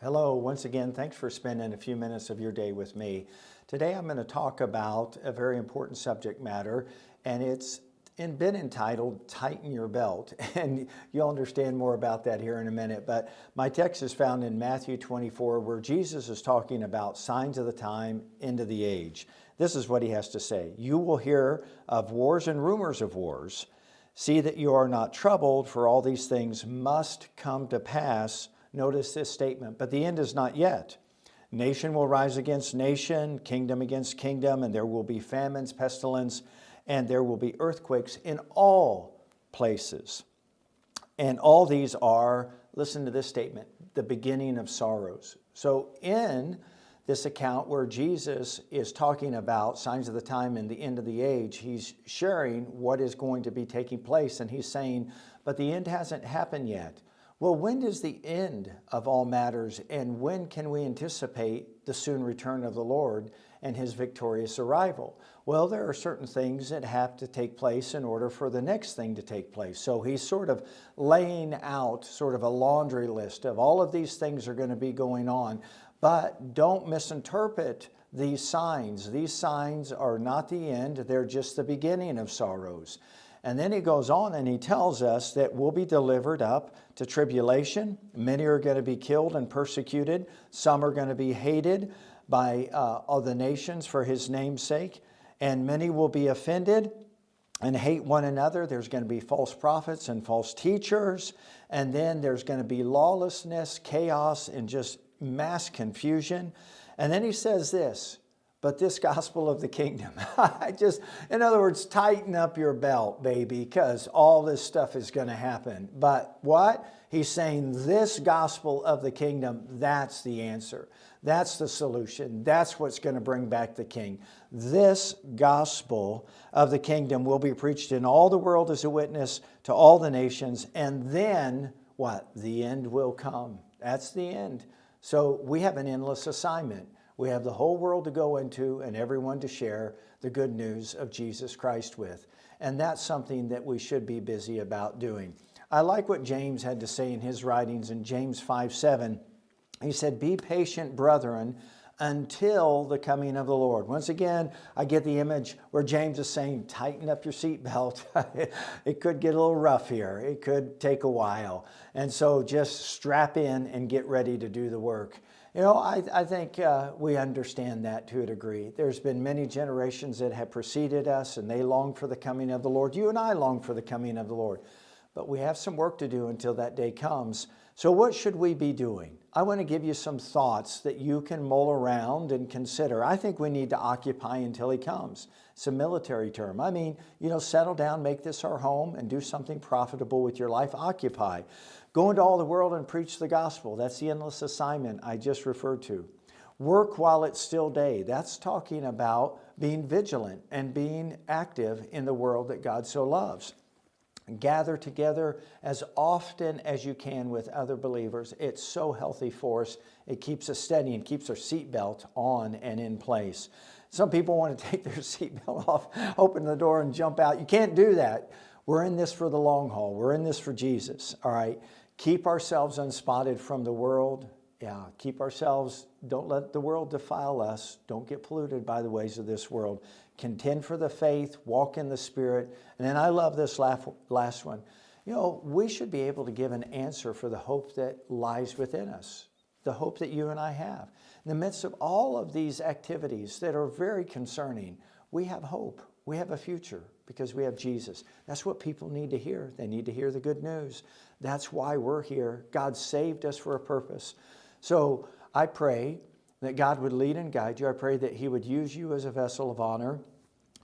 Hello, once again, thanks for spending a few minutes of your day with me. Today I'm going to talk about a very important subject matter, and it's been entitled Tighten Your Belt. And you'll understand more about that here in a minute. But my text is found in Matthew 24, where Jesus is talking about signs of the time, end of the age. This is what he has to say. You will hear of wars and rumors of wars. See that you are not troubled, for all these things must come to pass. Notice this statement, but the end is not yet. Nation will rise against nation, kingdom against kingdom, and there will be famines, pestilence, and there will be earthquakes in all places. And all these are, listen to this statement, the beginning of sorrows. So in this account where Jesus is talking about signs of the time and the end of the age, he's sharing what is going to be taking place, and he's saying, but the end hasn't happened yet. Well, when does the end of all matters, and when can we anticipate the soon return of the Lord and his victorious arrival? Well, there are certain things that have to take place in order for the next thing to take place. So he's sort of laying out sort of a laundry list of all of these things are going to be going on. But don't misinterpret these signs. These signs are not the end. They're just the beginning of sorrows. And then he goes on and he tells us that we'll be delivered up to tribulation. Many are going to be killed and persecuted. Some are going to be hated by all the nations for his name's sake. And many will be offended and hate one another. There's going to be false prophets and false teachers. And then there's going to be lawlessness, chaos, and just mass confusion. And then he says this, but this gospel of the kingdom, in other words, tighten up your belt, baby, because all this stuff is going to happen. But what? He's saying this gospel of the kingdom, that's the answer. That's the solution. That's what's going to bring back the king. This gospel of the kingdom will be preached in all the world as a witness to all the nations. And then what? The end will come. That's the end. So we have an endless assignment. We have the whole world to go into and everyone to share the good news of Jesus Christ with. And that's something that we should be busy about doing. I like what James had to say in his writings in James 5:7. He said, be patient, brethren, until the coming of the Lord. Once again, I get the image where James is saying, tighten up your seatbelt. It could get a little rough here. It could take a while. And so just strap in and get ready to do the work. You know, I think we understand that to a degree. There's been many generations that have preceded us, and they long for the coming of the Lord. You and I long for the coming of the Lord. But we have some work to do until that day comes. So what should we be doing? I want to give you some thoughts that you can mull around and consider. I think we need to occupy until he comes. It's a military term. I mean, settle down, make this our home, and do something profitable with your life. Occupy. Go into all the world and preach the gospel. That's the endless assignment I just referred to. Work while it's still day. That's talking about being vigilant and being active in the world that God so loves. Gather together as often as you can with other believers. It's so healthy for us. It keeps us steady and keeps our seatbelt on and in place. Some people want to take their seatbelt off, open the door and jump out. You can't do that. We're in this for the long haul. We're in this for Jesus, all right? Keep ourselves unspotted from the world. Yeah, keep ourselves, don't let the world defile us. Don't get polluted by the ways of this world. Contend for the faith, walk in the Spirit. And then I love this last one. We should be able to give an answer for the hope that lies within us, the hope that you and I have. In the midst of all of these activities that are very concerning, we have hope. We have a future because we have Jesus. That's what people need to hear. They need to hear the good news. That's why we're here. God saved us for a purpose. So I pray that God would lead and guide you. I pray that he would use you as a vessel of honor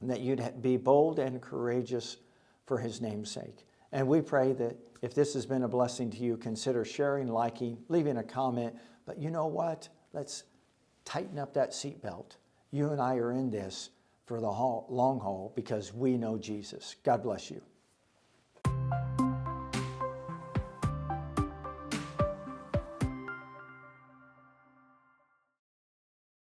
and that you'd be bold and courageous for his name's sake. And we pray that if this has been a blessing to you, consider sharing, liking, leaving a comment. But you know what? Let's tighten up that seatbelt. You and I are in this for the long haul because we know Jesus. God bless you.